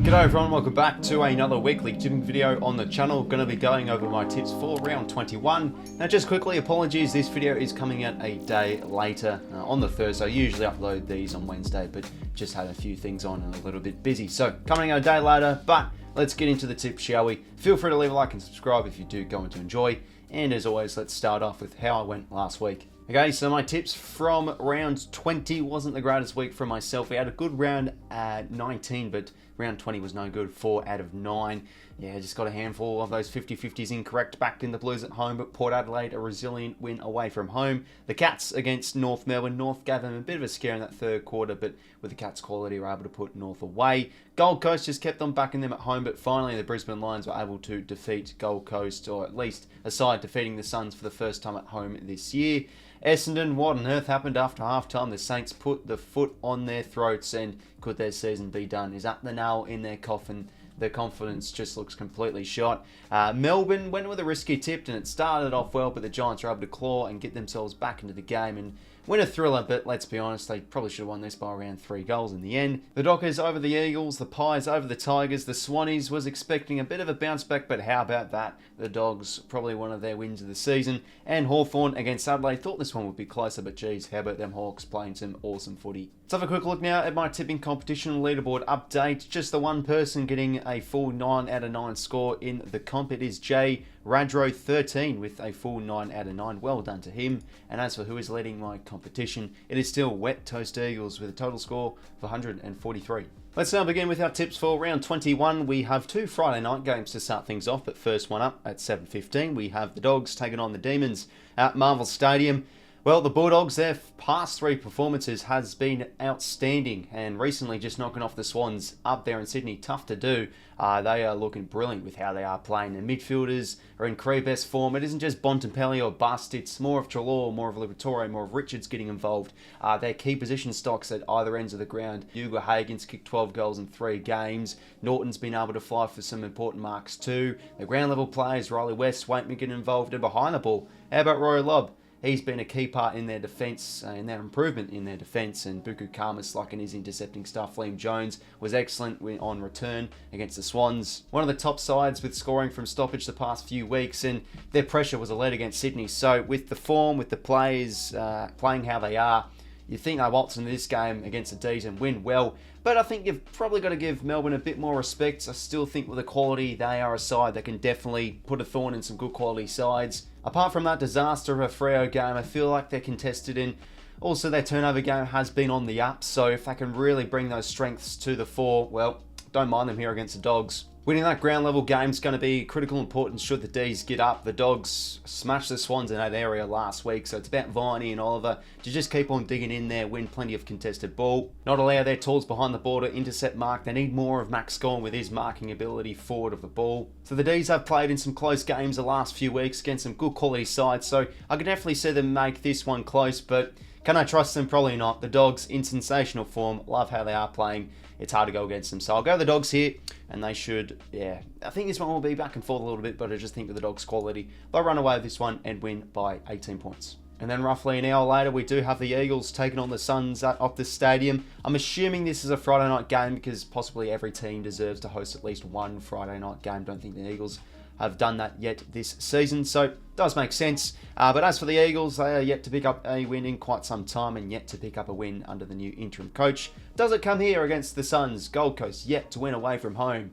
G'day everyone, welcome back to another weekly tipping video on the channel. Going to be going over my tips for round 21. Now just quickly, apologies, this video is coming out a day later on the Thursday. I usually upload these on Wednesday, but just had a few things on and a little bit busy. So coming out a day later, but let's get into the tips, shall we? Feel free to leave a like and subscribe if you do go on to enjoy. And as always, let's start off with how I went last week. Okay, so my tips from round 20 wasn't the greatest week for myself. We had a good round at 19, but round 20 was no good, 4 out of 9. Yeah, just got a handful of those 50-50s incorrect. Backed in the Blues at home, but Port Adelaide, a resilient win away from home. The Cats against North Melbourne. North gave them a bit of a scare in that third quarter, but with the Cats' quality, were able to put North away. Gold Coast just kept on backing them at home, but finally the Brisbane Lions were able to defeat Gold Coast, or at least a side defeating the Suns for the first time at home this year. Essendon, what on earth happened after halftime? The Saints put the foot on their throats, and could their season be done? Is that the nail in their coffin? Their confidence just looks completely shot. Melbourne went with a risky tip, and it started off well, but the Giants were able to claw and get themselves back into the game and win a thriller, but let's be honest, they probably should have won this by around 3 goals in the end. The Dockers over the Eagles, the Pies over the Tigers, the Swannies was expecting a bit of a bounce back, but how about that? The Dogs, probably one of their wins of the season. And Hawthorn against Adelaide, thought this one would be closer, but geez, how about them Hawks playing some awesome footy? Let's have a quick look now at my tipping competition leaderboard update. Just the one person getting a full 9 out of 9 score in the comp. It is 𝐼𝐻𝐼𝐻13 with a full 9 out of 9. Well done to him. And as for who is leading my competition, it is still Wet Toast Eagles with a total score of 143. Let's now begin with our tips for round 21. We have 2 Friday night games to start things off, but first one up at 7:15. We have the Dogs taking on the Demons at Marvel Stadium. Well, the Bulldogs, their past 3 performances has been outstanding, and recently just knocking off the Swans up there in Sydney, tough to do. They are looking brilliant with how they are playing. The midfielders are in career best form. It isn't just Bontempelli or Bust, it's more of Treloar, more of Liberatore, more of Richards getting involved. Their key position stocks at either ends of the ground. 𝐼𝐻𝐿𝐴𝐺𝐻's kicked 12 goals in 3 games. Norton's been able to fly for some important marks too. The ground level players, Riley West, 𝐼𝐻𝐿𝐴𝐺𝐻 getting involved, and behind the ball, how about Rory Lobb? He's been a key part in their defence, in their improvement in their defence, and Buku Khamis, like in his intercepting stuff. Liam Jones was excellent on return against the Swans. One of the top sides with scoring from stoppage the past few weeks, and their pressure was alert against Sydney. So with the form, with the players playing how they are, you think they waltz into this game against the D's and win well. But I think you've probably got to give Melbourne a bit more respect. I still think with the quality, they are a side that can definitely put a thorn in some good quality sides. Apart from that disaster of a Freo game, I feel like they're contested in. Also, their turnover game has been on the up, so if they can really bring those strengths to the fore, well, don't mind them here against the Dogs. Winning that ground level game is going to be critical importance should the D's get up. The Dogs smashed the Swans in that area last week, so it's about Viney and Oliver to just keep on digging in there, win plenty of contested ball. Not allow their tools behind the ball to intercept mark. They need more of Max Gawn with his marking ability forward of the ball. So the D's have played in some close games the last few weeks against some good quality sides, so I can definitely see them make this one close, but can I trust them? Probably not. The Dogs in sensational form, love how they are playing. It's hard to go against them. So I'll go the Dogs here, and they should, yeah. I think this one will be back and forth a little bit, but I just think with the Dogs' quality, they'll run away with this one and win by 18 points. And then roughly an hour later, we do have the Eagles taking on the Suns at Optus Stadium. I'm assuming this is a Friday night game because possibly every team deserves to host at least one Friday night game. Don't think the Eagles have done that yet this season, so it does make sense. But as for the Eagles, they are yet to pick up a win in quite some time and yet to pick up a win under the new interim coach. Does it come here against the Suns? Gold Coast yet to win away from home.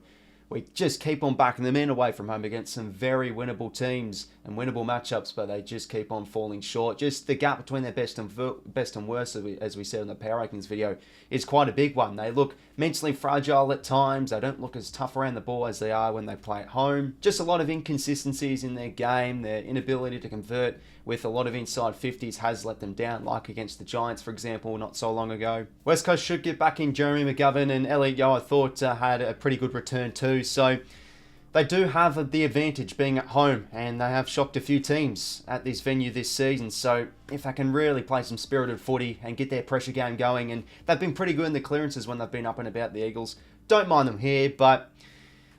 We just keep on backing them in away from home against some very winnable teams and winnable matchups, but they just keep on falling short. Just the gap between their best and worst, as we said in the Power Rankings video, is quite a big one. They look mentally fragile at times. They don't look as tough around the ball as they are when they play at home. Just a lot of inconsistencies in their game. Their inability to convert with a lot of inside 50s has let them down, like against the Giants, for example, not so long ago. West Coast should get back in Jeremy McGovern, and 𝐿𝐴𝐺𝐿𝐴 I thought had a pretty good return too. So they do have the advantage being at home, and they have shocked a few teams at this venue this season. So if they can really play some spirited footy and get their pressure game going, and they've been pretty good in the clearances when they've been up and about the Eagles, don't mind them here, but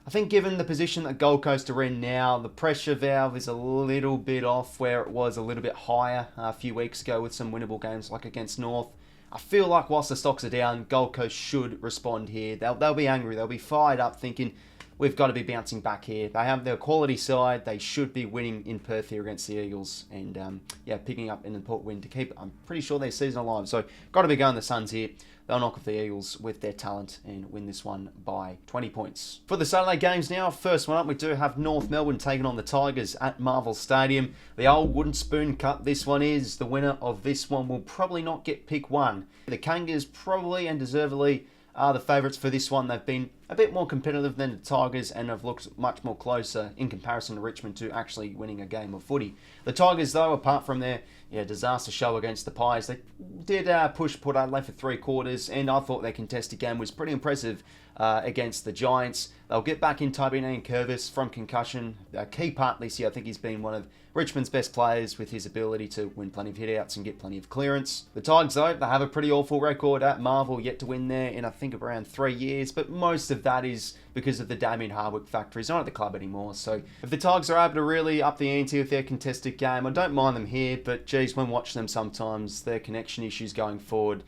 I think given the position that Gold Coast are in now, the pressure valve is a little bit off where it was a little bit higher a few weeks ago with some winnable games like against North. I feel like whilst the stocks are down, Gold Coast should respond here. They'll be angry. They'll be fired up thinking, we've got to be bouncing back here. They have their quality side. They should be winning in Perth here against the Eagles. And picking up an important win to keep, I'm pretty sure, their season alive. So got to be going the Suns here. They'll knock off the Eagles with their talent and win this one by 20 points. For the Saturday games now, first one up, we do have North Melbourne taking on the Tigers at Marvel Stadium. The old wooden spoon cup, this one is. The winner of this one will probably not get pick one. The Kangas probably and deservedly are the favourites for this one. They've been a bit more competitive than the Tigers and have looked much more closer in comparison to Richmond to actually winning a game of footy. The Tigers, though, apart from their disaster show against the Pies, they did push Port Adelaide for 3 quarters, and I thought their contested game was pretty impressive against the Giants. They'll get back in 𝐼𝐵𝐿𝐼𝐿𝐼𝐿𝐼 from concussion. A key part this year, I think he's been one of Richmond's best players with his ability to win plenty of hit-outs and get plenty of clearance. The Tigers, though, they have a pretty awful record at Marvel, yet to win there in, I think, around 3 years, but most of that is because of the 𝐼𝐵𝐿𝐼𝐿𝐼𝐿𝐼 factor. He's not at the club anymore, so if the Tigers are able to really up the ante with their contested game, I don't mind them here, but geez, when watching them sometimes, their connection issues going forward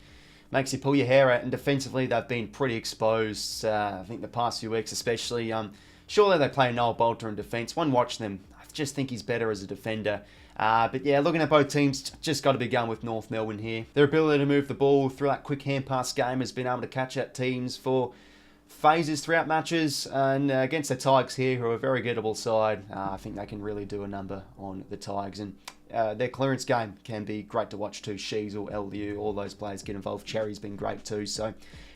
makes you pull your hair out, and defensively they've been pretty exposed, I think the past few weeks especially. Surely they play Noel Bolter in defence. One watch them, I just think he's better as a defender. But yeah, looking at both teams, just got to be going with North Melbourne here. Their ability to move the ball through that quick hand pass game has been able to catch out teams for phases throughout matches, and against the Tigers here, who are a very gettable side, I think they can really do a number on the Tigers, and their clearance game can be great to watch too. 𝐼𝐶𝐿, 𝐿𝐼𝐿, all those players get involved. Cherry's been great too, so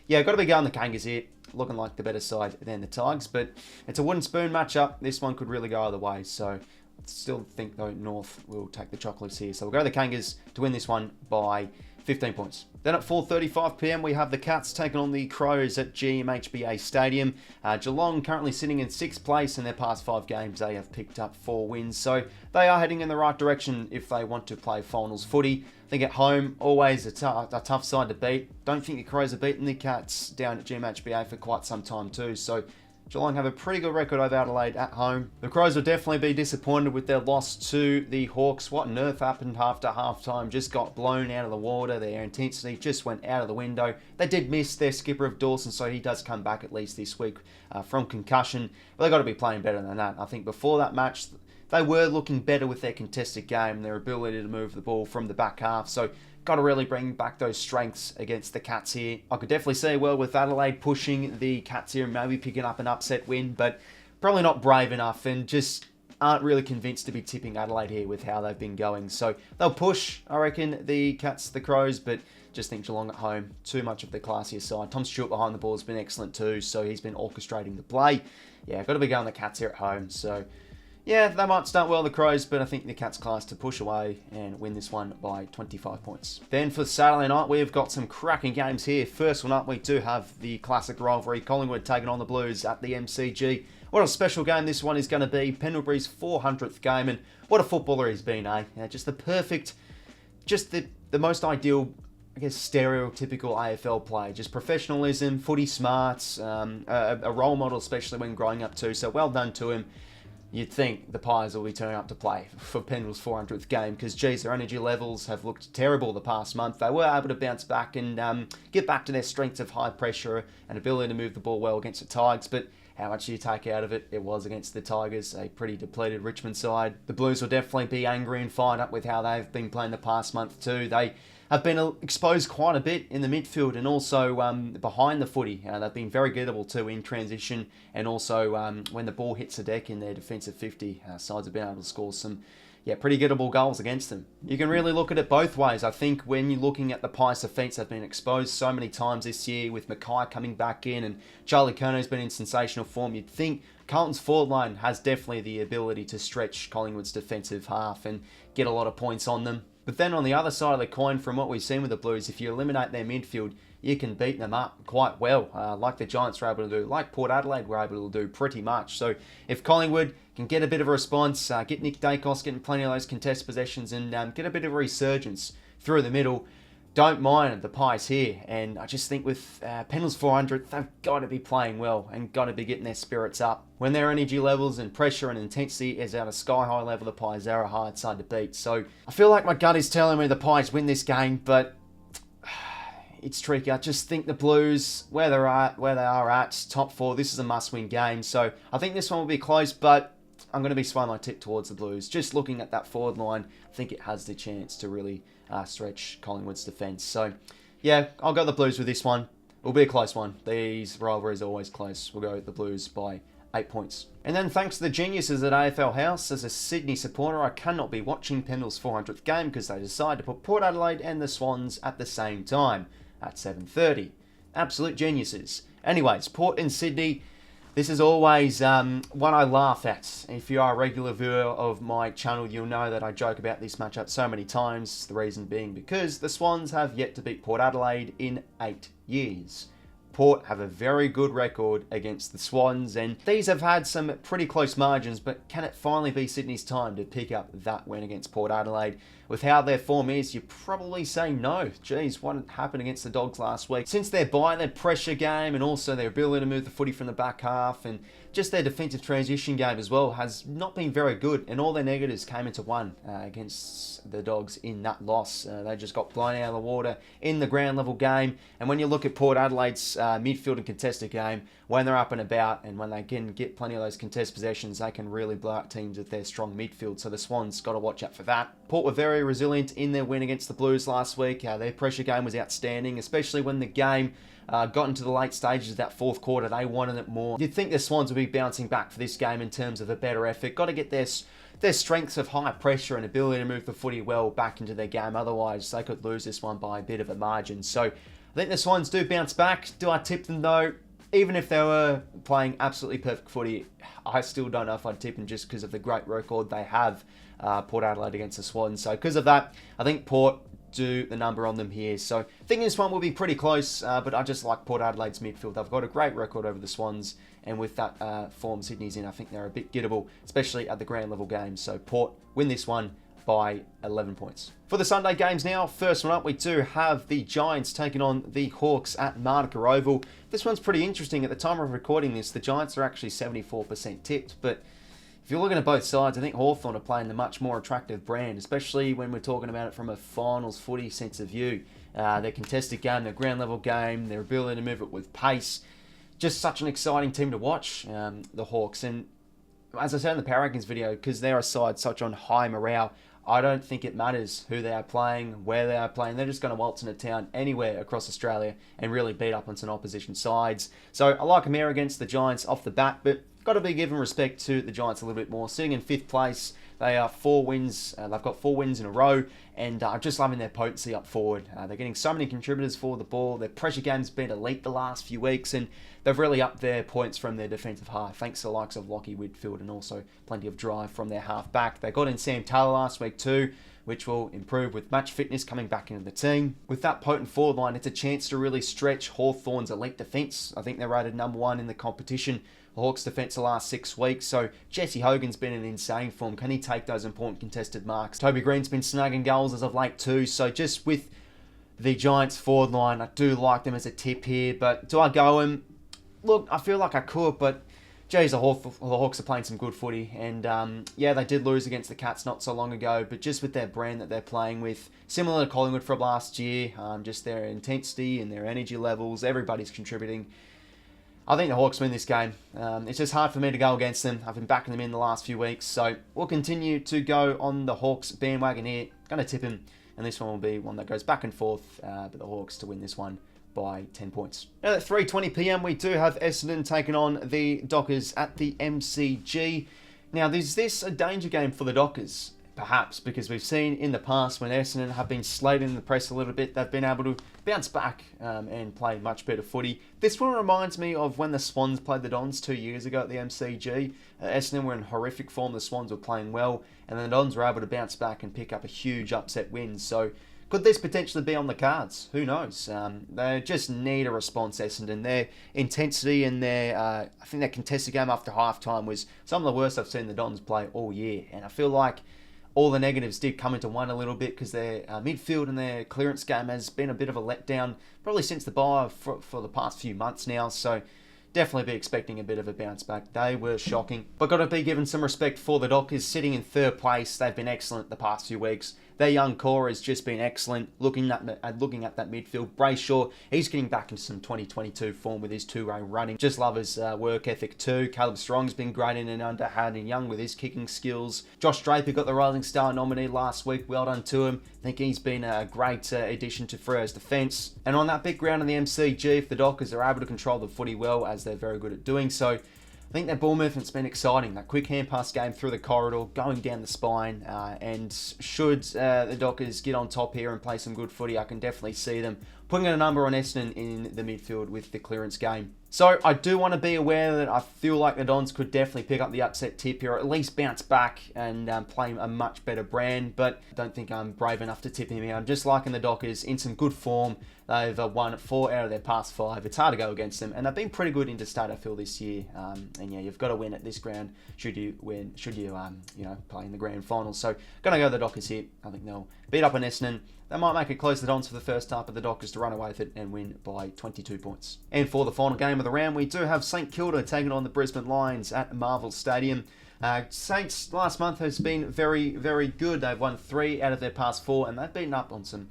yeah, got to be going the Kangas here, looking like the better side than the Tigers, but it's a wooden spoon matchup. This one could really go either way, so still think though North will take the chocolates here, so we'll go to the Kangas to win this one by 15 points. Then at 4:35 p.m. we have the Cats taking on the Crows at 𝐺MHBA Stadium. Geelong currently sitting in 6th place. In their past 5 games they have picked up 4 wins, so they are heading in the right direction if they want to play finals footy. I think at home, always a tough side to beat. Don't think the Crows have beaten the Cats down at 𝐺MHBA for quite some time too, so Geelong have a pretty good record over Adelaide at home. The Crows will definitely be disappointed with their loss to the Hawks. What on earth happened after half-time? Just got blown out of the water. Their intensity just went out of the window. They did miss their skipper of Dawson, so he does come back at least this week from concussion. But they've got to be playing better than that. I think before that match, they were looking better with their contested game, their ability to move the ball from the back half. So got to really bring back those strengths against the Cats here. I could definitely see, well, with Adelaide pushing the Cats here and maybe picking up an upset win, but probably not brave enough and just aren't really convinced to be tipping Adelaide here with how they've been going. So they'll push, I reckon, the Cats, the Crows, but just think Geelong at home, too much of the classier side. Tom Stewart behind the ball has been excellent too, so he's been orchestrating the play. Yeah, got to be going the Cats here at home, so yeah, they might start well, the Crows, but I think the Cats class to push away and win this one by 25 points. Then for Saturday night, we've got some cracking games here. First one up, we do have the classic rivalry, Collingwood taking on the Blues at the MCG. What a special game this one is going to be. Pendlebury's 400th game, and what a footballer he's been, eh? Yeah, just the perfect, just the most ideal, I guess, stereotypical AFL play. Just professionalism, footy smarts, a role model, especially when growing up too. So well done to him. You'd think the Pies will be turning up to play for Pendle's 400th game because, geez, their energy levels have looked terrible the past month. They were able to bounce back and get back to their strengths of high pressure and ability to move the ball well against the Tigers, but how much do you take out of it? It was against the Tigers, a pretty depleted Richmond side. The Blues will definitely be angry and fired up with how they've been playing the past month too. They have been exposed quite a bit in the midfield and also behind the footy. They've been very gettable too in transition, and also when the ball hits the deck in their defensive 50, sides have been able to score some pretty gettable goals against them. You can really look at it both ways. I think when you're looking at the Pies' defence, they've been exposed so many times this year with 𝐼𝐿𝐼𝐼 coming back in and Charlie Curnow's been in sensational form. You'd think Carlton's forward line has definitely the ability to stretch Collingwood's defensive half and get a lot of points on them. But then on the other side of the coin, from what we've seen with the Blues, if you eliminate their midfield, you can beat them up quite well, like the Giants were able to do, like Port Adelaide were able to do pretty much. So if Collingwood can get a bit of a response, get Nick Dacos getting plenty of those contest possessions and get a bit of a resurgence through the middle, don't mind the Pies here. And I just think with Pendle's 400, they've got to be playing well and got to be getting their spirits up. When their energy levels and pressure and intensity is at a sky-high level, the Pies are a hard side to beat. So I feel like my gut is telling me the Pies win this game, but it's tricky. I just think the Blues, where they are at, top 4, this is a must-win game. So I think this one will be close, but I'm going to be swaying my tip towards the Blues. Just looking at that forward line, I think it has the chance to really stretch Collingwood's defence. So yeah, I'll go the Blues with this one. It'll be a close one. These rivalries are always close. We'll go the Blues by 8 points. And then thanks to the geniuses at AFL House, as a Sydney supporter, I cannot be watching Pendle's 400th game because they decided to put Port Adelaide and the Swans at the same time at 7:30. Absolute geniuses. Anyways, Port and Sydney, this is always one I laugh at. If you are a regular viewer of my channel, you'll know that I joke about this matchup so many times. The reason being because the Swans have yet to beat Port Adelaide in 8 years. Port have a very good record against the Swans, and these have had some pretty close margins, but can it finally be Sydney's time to pick up that win against Port Adelaide? With how their form is, you probably say no. Geez, what happened against the Dogs last week? Since their bye, their pressure game, and also their ability to move the footy from the back half, and just their defensive transition game as well, has not been very good, and all their negatives came into one against the Dogs in that loss. They just got blown out of the water in the ground level game, and when you look at Port Adelaide's midfield and contested game, when they're up and about, and when they can get plenty of those contest possessions, they can really blow out teams with their strong midfield, so the Swans got to watch out for that. Port were very resilient in their win against the Blues last week. Their pressure game was outstanding, especially when the game got into the late stages of that fourth quarter. They wanted it more. You'd think the Swans would be bouncing back for this game in terms of a better effort. Got to get their strengths of high pressure and ability to move the footy well back into their game. Otherwise, they could lose this one by a bit of a margin. So I think the Swans do bounce back. Do I tip them though? Even if they were playing absolutely perfect footy, I still don't know if I'd tip them just because of the great record they have, Port Adelaide against the Swans. So because of that, I think Port do the number on them here. So I think this one will be pretty close, but I just like Port Adelaide's midfield. They've got a great record over the Swans, and with that form Sydney's in, I think they're a bit gettable, especially at the ground level games. So Port win this one by 11 points. For the Sunday games now, first one up, we do have the Giants taking on the Hawks at Manuka Oval. This one's pretty interesting. At the time of recording this, the Giants are actually 74% tipped, but if you're looking at both sides, I think Hawthorn are playing the much more attractive brand, especially when we're talking about it from a finals footy sense of view. Their contested game, their ground level game, their ability to move it with pace. Just such an exciting team to watch, the Hawks. And as I said in the Power Rankings video, because they're a side such on high morale, I don't think it matters who they are playing, where they are playing. They're just going to waltz into town anywhere across Australia and really beat up on some opposition sides. So I like them here against the Giants off the bat, but got to be given respect to the Giants a little bit more. Sitting in 5th place, they are 4 wins. They've got 4 wins in a row, and I'm just loving their potency up forward. They're getting so many contributors for the ball. Their pressure game's been elite the last few weeks, and they've really upped their points from their defensive half, thanks to the likes of 𝘬ci 𝐼𝐿𝐴 and also plenty of drive from their half back. They got in Sam Taylor last week too, which will improve with match fitness coming back into the team. With that potent forward line, it's a chance to really stretch Hawthorn's elite defence. I think they're rated number 1 in the competition. The Hawks' defence the last 6 weeks, so Jesse Hogan's been in insane form. Can he take those important contested marks? Toby Green's been snagging goals as of late too, so just with the Giants forward line, I do like them as a tip here, but do I go him? Look, I feel like I could, but geez, the Hawks are playing some good footy, and yeah, they did lose against the Cats not so long ago, but just with their brand that they're playing with, similar to Collingwood from last year, just their intensity and their energy levels, everybody's contributing. I think the Hawks win this game. It's just hard for me to go against them. I've been backing them in the last few weeks, so we'll continue to go on the Hawks bandwagon here. Going to tip him, and this one will be one that goes back and forth, but the Hawks to win this one by 10 points. Now at 3:20 PM, we do have Essendon taking on the Dockers at the MCG. Now, is this a danger game for the Dockers? Perhaps, because we've seen in the past when Essendon have been slated in the press a little bit, they've been able to bounce back and play much better footy. This one reminds me of when the Swans played the Dons 2 years ago at the MCG. Essendon were in horrific form, the Swans were playing well, and the Dons were able to bounce back and pick up a huge upset win. So could this potentially be on the cards? Who knows? They just need a response, Essendon. Their intensity and their, I think their contested game after halftime was some of the worst I've seen the Dons play all year. And I feel like all the negatives did come into one a little bit because their midfield and their clearance game has been a bit of a letdown, probably since the bye for the past few months now. So definitely be expecting a bit of a bounce back. They were shocking, but got to be given some respect for the Dockers sitting in 3rd place. They've been excellent the past few weeks. their young core has just been excellent. Looking at that midfield, Brayshaw, he's getting back into some 2022 form with his two-way running. Just love his work ethic too. Caleb Strong's been great in and under Hayden Young with his kicking skills. Josh Draper got the Rising Star nominee last week. Well done to him. I think he's been a great addition to Freo's defence. And on that big ground in the MCG, if the Dockers are able to control the footy well, as they're very good at doing so, I think that ball movement's been exciting. That quick hand pass game through the corridor, going down the spine, and should the Dockers get on top here and play some good footy, I can definitely see them putting a number on Essendon in the midfield with the clearance game. So I do want to be aware that I feel like the Dons could definitely pick up the upset tip here, or at least bounce back and play a much better brand, but I don't think I'm brave enough to tip him here. I'm just liking the Dockers in some good form. They've won 4 out of their past 5. It's hard to go against them, and they've been pretty good into state AFL this year. And yeah, you've got to win at this ground should you play in the grand final. So gonna go the Dockers here. I think they'll beat up on Essendon. They might make it close to the Dons for the first half, but the Dockers to run away with it and win by 22 points. And for the final game of the round, we do have 𝐼𝐶 𝐞𝐿𝐪 taking on the Brisbane Lions at Marvel Stadium. Saints last month has been very, very good. They've won 3 out of their past 4, and they've beaten up on some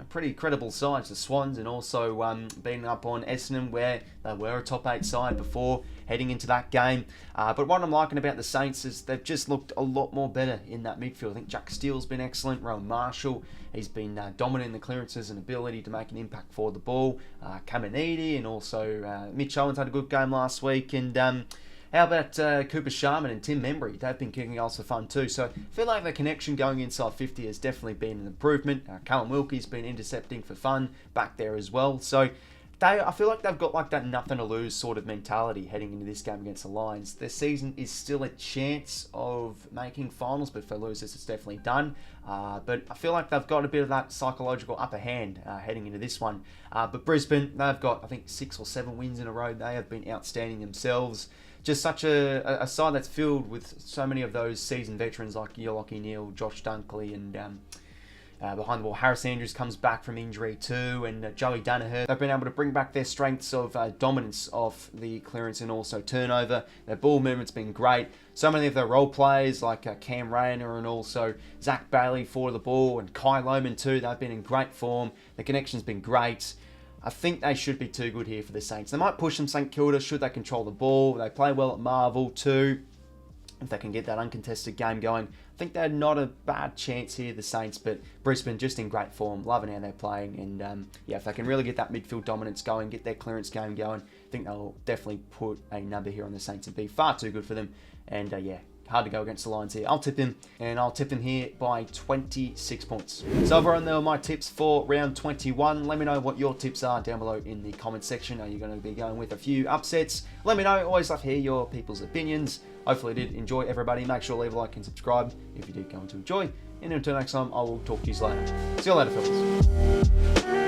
pretty credible sides, the Swans, and also beating up on Essendon, where they were a top 8 side before heading into that game. But what I'm liking about the Saints is they've just looked a lot more better in that midfield. I think Jack Steele's been excellent. Rowan Marshall, he's been dominant in the clearances and ability to make an impact for the ball. 𝐓𝐿 and also Mitch Owens had a good game last week. And how about Cooper Sharman and Tim Membry? They've been kicking goals for fun too. So I feel like the connection going inside 50 has definitely been an improvement. Callum Wilkie's been intercepting for fun back there as well. So I feel like they've got like that nothing to lose sort of mentality heading into this game against the Lions. Their season is still a chance of making finals, but if they lose this, it's definitely done. But I feel like they've got a bit of that psychological upper hand heading into this one. But Brisbane, they've got, I think, 6 or 7 wins in a row. They have been outstanding themselves. Just such a side that's filled with so many of those seasoned veterans like 𝐼𝐗 𝐼𝐻, Josh Dunkley, and behind the ball, Harris Andrews comes back from injury too, and Joey Danaher. They've been able to bring back their strengths of dominance off the clearance and also turnover. Their ball movement's been great. So many of their role players like Cam Rayner and also Zach Bailey for the ball, and Kai Lohmann too, they've been in great form. The connection's been great. I think they should be too good here for the Saints. They might push them 𝐼𝐶 𝐞𝐿𝐪 should they control the ball. They play well at Marvel too. If they can get that uncontested game going, I think they're not a bad chance here, the Saints. But Brisbane just in great form, loving how they're playing. And yeah, if they can really get that midfield dominance going, get their clearance game going, I think they'll definitely put a number here on the Saints and be far too good for them. And yeah, hard to go against the Lions here. I'll tip them, and I'll tip them here by 26 points. So everyone, there were my tips for round 21. Let me know what your tips are down below in the comment section. Are you going to be going with a few upsets? Let me know. Always love to hear your people's opinions. Hopefully you did enjoy, everybody. Make sure to leave a like and subscribe if you did go to enjoy. And until next time, I will talk to you later. See you later, fellas.